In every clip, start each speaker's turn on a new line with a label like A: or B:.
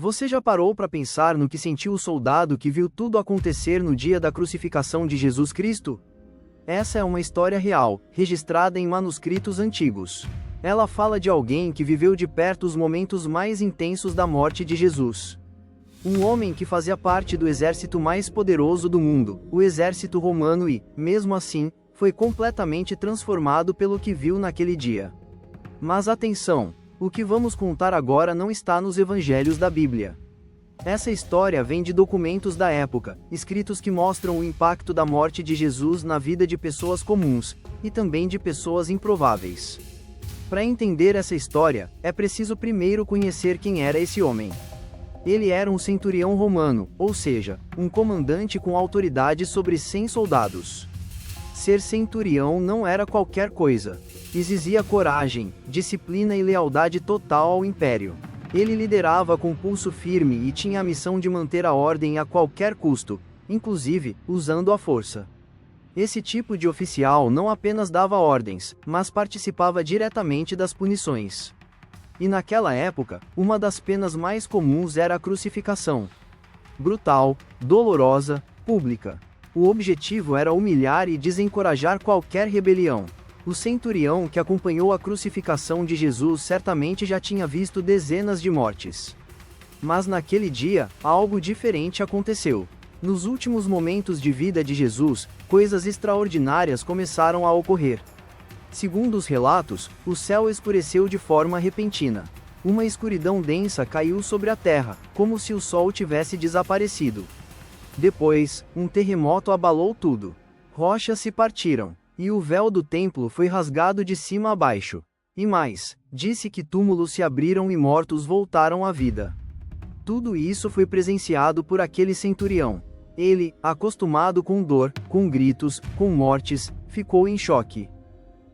A: Você já parou para pensar no que sentiu o soldado que viu tudo acontecer no dia da crucificação de Jesus Cristo? Essa é uma história real, registrada em manuscritos antigos. Ela fala de alguém que viveu de perto os momentos mais intensos da morte de Jesus. Um homem que fazia parte do exército mais poderoso do mundo, o exército romano e, mesmo assim, foi completamente transformado pelo que viu naquele dia. Mas atenção! O que vamos contar agora não está nos evangelhos da Bíblia. Essa história vem de documentos da época, escritos que mostram o impacto da morte de Jesus na vida de pessoas comuns, e também de pessoas improváveis. Para entender essa história, é preciso primeiro conhecer quem era esse homem. Ele era um centurião romano, ou seja, um comandante com autoridade sobre 100 soldados. Ser centurião não era qualquer coisa. Exigia coragem, disciplina e lealdade total ao império. Ele liderava com pulso firme e tinha a missão de manter a ordem a qualquer custo, inclusive, usando a força. Esse tipo de oficial não apenas dava ordens, mas participava diretamente das punições. E naquela época, uma das penas mais comuns era a crucificação. Brutal, dolorosa, pública. O objetivo era humilhar e desencorajar qualquer rebelião. O centurião que acompanhou a crucificação de Jesus certamente já tinha visto dezenas de mortes. Mas naquele dia, algo diferente aconteceu. Nos últimos momentos de vida de Jesus, coisas extraordinárias começaram a ocorrer. Segundo os relatos, o céu escureceu de forma repentina. Uma escuridão densa caiu sobre a terra, como se o sol tivesse desaparecido. Depois, um terremoto abalou tudo. Rochas se partiram, e o véu do templo foi rasgado de cima a baixo. E mais, disse que túmulos se abriram e mortos voltaram à vida. Tudo isso foi presenciado por aquele centurião. Ele, acostumado com dor, com gritos, com mortes, ficou em choque.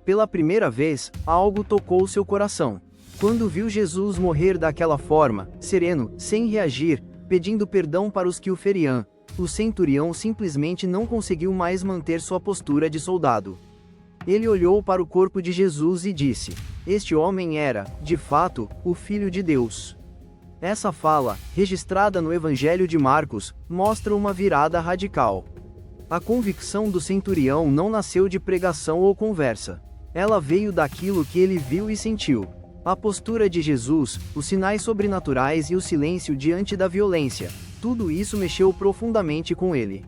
A: Pela primeira vez, algo tocou seu coração. Quando viu Jesus morrer daquela forma, sereno, sem reagir, pedindo perdão para os que o feriam, o centurião simplesmente não conseguiu mais manter sua postura de soldado. Ele olhou para o corpo de Jesus e disse: "Este homem era, de fato, o Filho de Deus." Essa fala, registrada no Evangelho de Marcos, mostra uma virada radical. A convicção do centurião não nasceu de pregação ou conversa. Ela veio daquilo que ele viu e sentiu. A postura de Jesus, os sinais sobrenaturais e o silêncio diante da violência, tudo isso mexeu profundamente com ele.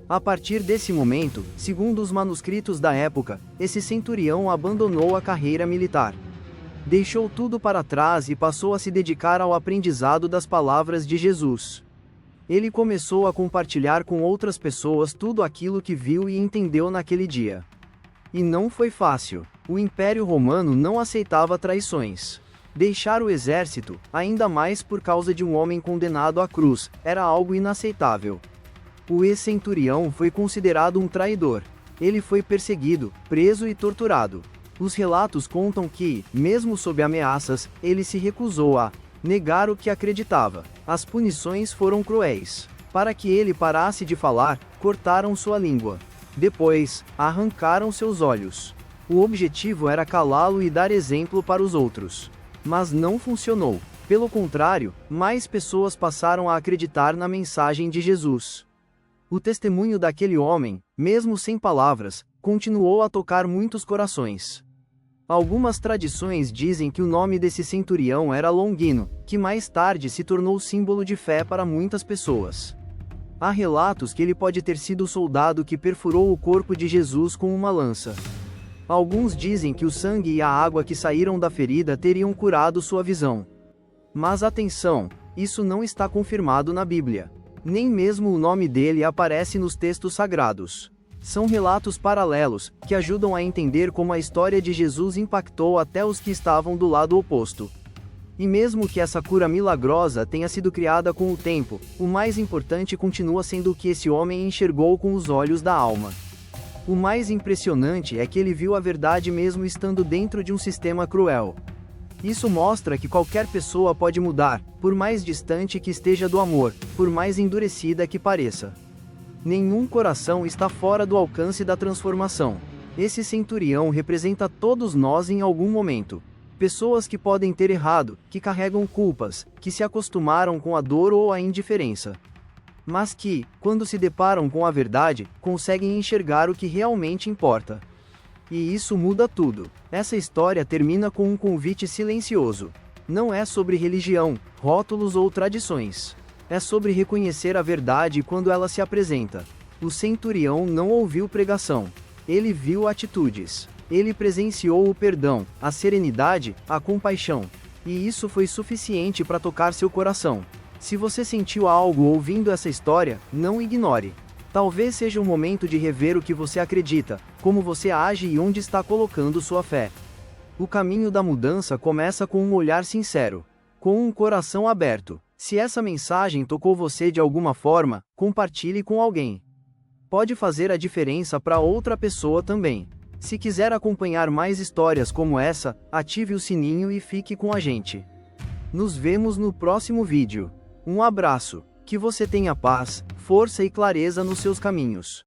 A: A partir desse momento, segundo os manuscritos da época, esse centurião abandonou a carreira militar. Deixou tudo para trás e passou a se dedicar ao aprendizado das palavras de Jesus. Ele começou a compartilhar com outras pessoas tudo aquilo que viu e entendeu naquele dia. E não foi fácil. O Império Romano não aceitava traições. Deixar o exército, ainda mais por causa de um homem condenado à cruz, era algo inaceitável. O ex-centurião foi considerado um traidor. Ele foi perseguido, preso e torturado. Os relatos contam que, mesmo sob ameaças, ele se recusou a negar o que acreditava. As punições foram cruéis. Para que ele parasse de falar, cortaram sua língua. Depois, arrancaram seus olhos. O objetivo era calá-lo e dar exemplo para os outros. Mas não funcionou. Pelo contrário, mais pessoas passaram a acreditar na mensagem de Jesus. O testemunho daquele homem, mesmo sem palavras, continuou a tocar muitos corações. Algumas tradições dizem que o nome desse centurião era Longino, que mais tarde se tornou símbolo de fé para muitas pessoas. Há relatos que ele pode ter sido o soldado que perfurou o corpo de Jesus com uma lança. Alguns dizem que o sangue e a água que saíram da ferida teriam curado sua visão. Mas atenção, isso não está confirmado na Bíblia. Nem mesmo o nome dele aparece nos textos sagrados. São relatos paralelos, que ajudam a entender como a história de Jesus impactou até os que estavam do lado oposto. E mesmo que essa cura milagrosa tenha sido criada com o tempo, o mais importante continua sendo o que esse homem enxergou com os olhos da alma. O mais impressionante é que ele viu a verdade mesmo estando dentro de um sistema cruel. Isso mostra que qualquer pessoa pode mudar, por mais distante que esteja do amor, por mais endurecida que pareça. Nenhum coração está fora do alcance da transformação. Esse centurião representa todos nós em algum momento. Pessoas que podem ter errado, que carregam culpas, que se acostumaram com a dor ou a indiferença. Mas que, quando se deparam com a verdade, conseguem enxergar o que realmente importa. E isso muda tudo. Essa história termina com um convite silencioso. Não é sobre religião, rótulos ou tradições. É sobre reconhecer a verdade quando ela se apresenta. O centurião não ouviu pregação. Ele viu atitudes. Ele presenciou o perdão, a serenidade, a compaixão. E isso foi suficiente para tocar seu coração. Se você sentiu algo ouvindo essa história, não ignore. Talvez seja o momento de rever o que você acredita, como você age e onde está colocando sua fé. O caminho da mudança começa com um olhar sincero, com um coração aberto. Se essa mensagem tocou você de alguma forma, compartilhe com alguém. Pode fazer a diferença para outra pessoa também. Se quiser acompanhar mais histórias como essa, ative o sininho e fique com a gente. Nos vemos no próximo vídeo. Um abraço. Que você tenha paz, força e clareza nos seus caminhos.